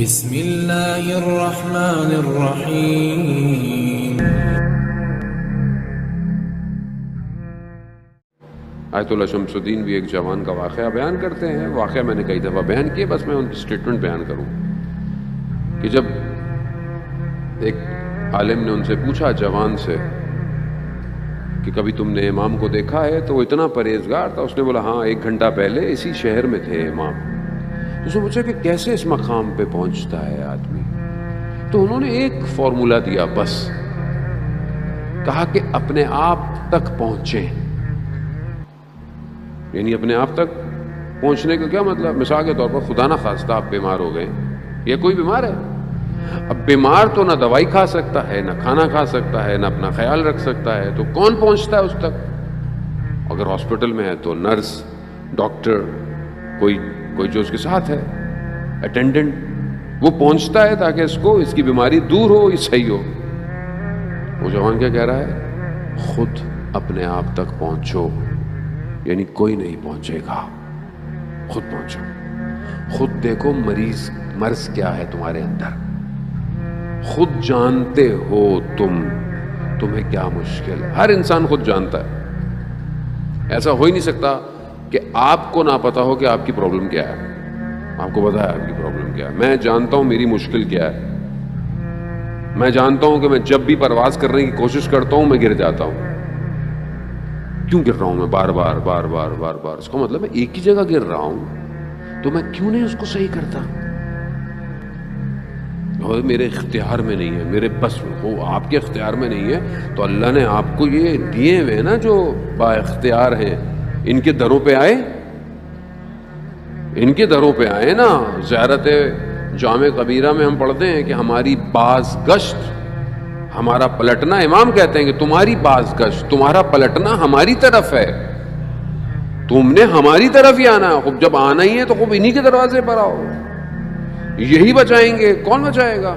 بسم اللہ الرحمن الرحیم۔ آیت اللہ شمس الدین بھی ایک جوان کا واقعہ بیان کرتے ہیں۔ واقعہ میں نے کئی دفعہ بیان کیا، بس میں ان کی سٹیٹمنٹ بیان کروں کہ جب ایک عالم نے ان سے پوچھا جوان سے کہ کبھی تم نے امام کو دیکھا ہے، تو وہ اتنا پرہیزگار تھا، اس نے بولا ہاں 1 گھنٹہ پہلے اسی شہر میں تھے امام۔ اس نے پوچھا کہ کیسے اس مقام پہ پہنچتا ہے آدمی، تو انہوں نے ایک فارمولا دیا، بس کہا کہ اپنے آپ تک پہنچیں۔ یعنی اپنے آپ تک پہنچنے کا کیا مطلب؟ مثال کے طور پر خدا نہ خواستہ آپ بیمار ہو گئے، یا کوئی بیمار ہے، اب بیمار تو نہ دوائی کھا سکتا ہے، نہ کھانا کھا سکتا ہے، نہ اپنا خیال رکھ سکتا ہے، تو کون پہنچتا ہے اس تک؟ اگر ہاسپٹل میں ہے تو نرس، ڈاکٹر، کوئی جو اس کے ساتھ ہے، اٹینڈنٹ، وہ پہنچتا ہے تاکہ اس کی بیماری دور ہو، یہ صحیح ہو۔ وہ جوان کیا کہہ رہا ہے؟ خود اپنے آپ تک پہنچو، یعنی کوئی نہیں پہنچے گا، خود پہنچو، خود دیکھو مرض کیا ہے تمہارے اندر، خود جانتے ہو تمہیں کیا مشکل ہے۔ ہر انسان خود جانتا ہے، ایسا ہو ہی نہیں سکتا کہ آپ کو نہ پتا ہو کہ آپ کی پرابلم کیا ہے۔ آپ کو پتا ہے آپ کی پرابلم کیا ہے، میں جانتا ہوں میری مشکل کیا ہے، میں جانتا ہوں کہ میں جب بھی پرواز کرنے کی کوشش کرتا ہوں میں گر جاتا ہوں۔ کیوں گر رہا ہوں میں بار بار اس کا مطلب میں ایک ہی جگہ گر رہا ہوں، تو میں کیوں نہیں اس کو صحیح کرتا؟ اور میرے اختیار میں نہیں ہے، میرے بس وہ آپ کے اختیار میں نہیں ہے، تو اللہ نے آپ کو یہ دیے ہوئے نا جو با اختیار ہیں، ان کے دروں پہ آئے، ان کے دروں پہ آئے نا۔ زیارت جامع کبیرہ میں ہم پڑھتے ہیں کہ ہماری بازگشت، ہمارا پلٹنا، امام کہتے ہیں کہ تمہاری بازگشت، تمہارا پلٹنا ہماری طرف ہے، تم نے ہماری طرف ہی آنا ہے۔ خوب جب آنا ہی ہے تو خوب انہی کے دروازے پر آؤ، یہی بچائیں گے، کون بچائے گا؟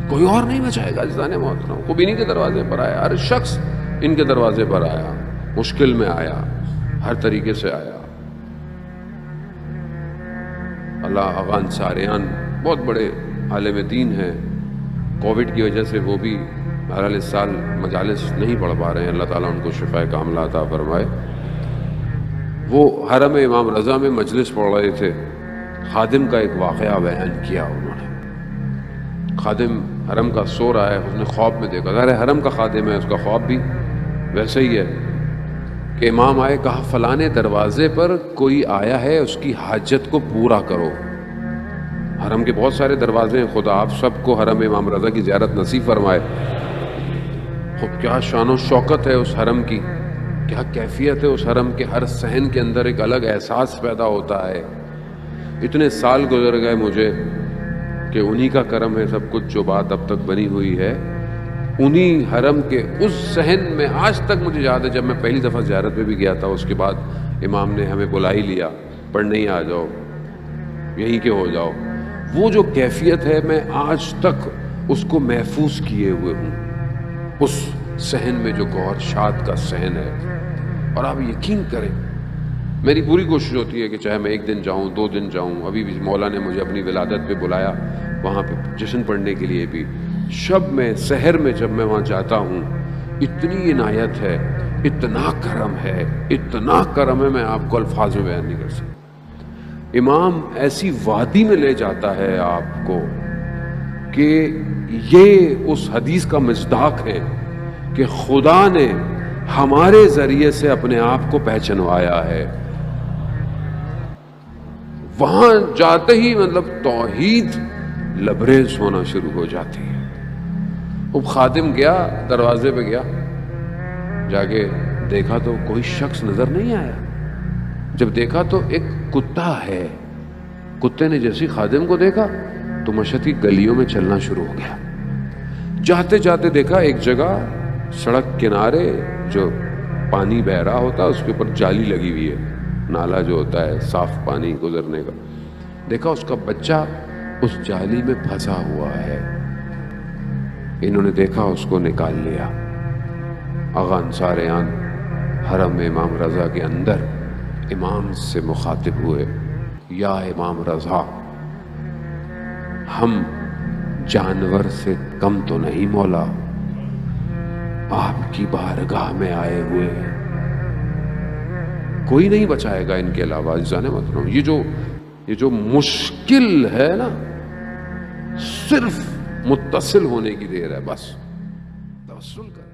کوئی اور نہیں بچائے گا۔ عزیزان محترم، خوب انہی کے دروازے پر آیا، ہر شخص ان کے دروازے پر آیا، مشکل میں آیا، ہر طریقے سے آیا۔ اللہ آغا انصاریان بہت بڑے عالم دین ہیں، کووڈ کی وجہ سے وہ بھی بہرحال اس سال مجالس نہیں پڑھ پا رہے ہیں، اللہ تعالیٰ ان کو شفاء کاملہ عطا فرمائے۔ وہ حرم امام رضا میں مجلس پڑھ رہے تھے، خادم کا ایک واقعہ بیان کیا انہوں نے۔ خادم حرم کا سو رہا ہے، اس نے خواب میں دیکھا، ظاہر ہے حرم کا خادم ہے، اس کا خواب بھی ویسے ہی ہے کہ امام آئے، کہا فلانے دروازے پر کوئی آیا ہے، اس کی حاجت کو پورا کرو۔ حرم کے بہت سارے دروازے ہیں، خدا آپ سب کو حرم امام رضا کی زیارت نصیب فرمائے۔ خب کیا شان و شوکت ہے اس حرم کی، کیا کیفیت ہے اس حرم کے، ہر صحن کے اندر ایک الگ احساس پیدا ہوتا ہے۔ اتنے سال گزر گئے مجھے کہ انہی کا کرم ہے سب کچھ، جو بات اب تک بنی ہوئی ہے انہی حرم کے اس صحن میں آج تک مجھے یاد ہے۔ جب میں پہلی دفعہ زیارت پہ بھی گیا تھا، اس کے بعد امام نے ہمیں بلا ہی لیا، پڑھنے ہی آ جاؤ، یہیں کے ہو جاؤ۔ وہ جو کیفیت ہے میں آج تک اس کو محفوظ کیے ہوئے ہوں، اس صحن میں جو گوہر شاد کا صحن ہے۔ اور آپ یقین کریں، میری پوری کوشش ہوتی ہے کہ چاہے میں 1 دن جاؤں، 2 دن جاؤں۔ ابھی بھی مولا نے مجھے اپنی ولادت پہ بلایا، وہاں پہ جشن پڑھنے کے لیے بھی، شب میں سحر میں جب میں وہاں جاتا ہوں، اتنی عنایت ہے، اتنا کرم ہے، اتنا کرم ہے، میں آپ کو الفاظ میں بیان نہیں کر سکتا۔ امام ایسی وادی میں لے جاتا ہے آپ کو کہ یہ اس حدیث کا مصداق ہے کہ خدا نے ہمارے ذریعے سے اپنے آپ کو پہچنوایا ہے۔ وہاں جاتے ہی مطلب توحید لبریز ہونا شروع ہو جاتی ہے۔ اب خادم گیا، دروازے پہ گیا، جا کے دیکھا تو کوئی شخص نظر نہیں آیا۔ جب دیکھا تو ایک کتا ہے، کتے نے جیسے خادم کو دیکھا تو مشہد کی گلیوں میں چلنا شروع ہو گیا۔ جاتے جاتے دیکھا ایک جگہ سڑک کنارے جو پانی بہ رہا ہوتا ہے، اس کے اوپر جالی لگی ہوئی ہے، نالا جو ہوتا ہے صاف پانی گزرنے کا۔ دیکھا اس کا بچہ اس جالی میں پھنسا ہوا ہے، انہوں نے دیکھا، اس کو نکال لیا۔ آغا انصاریان حرم امام رضا کے اندر امام سے مخاطب ہوئے، یا امام رضا، ہم جانور سے کم تو نہیں مولا، آپ کی بارگاہ میں آئے ہوئے ہیں، کوئی نہیں بچائے گا ان کے علاوہ۔ عزیزان محترم، یہ جو مشکل ہے نا، صرف متصل ہونے کی دیر ہے، بس توسل کر۔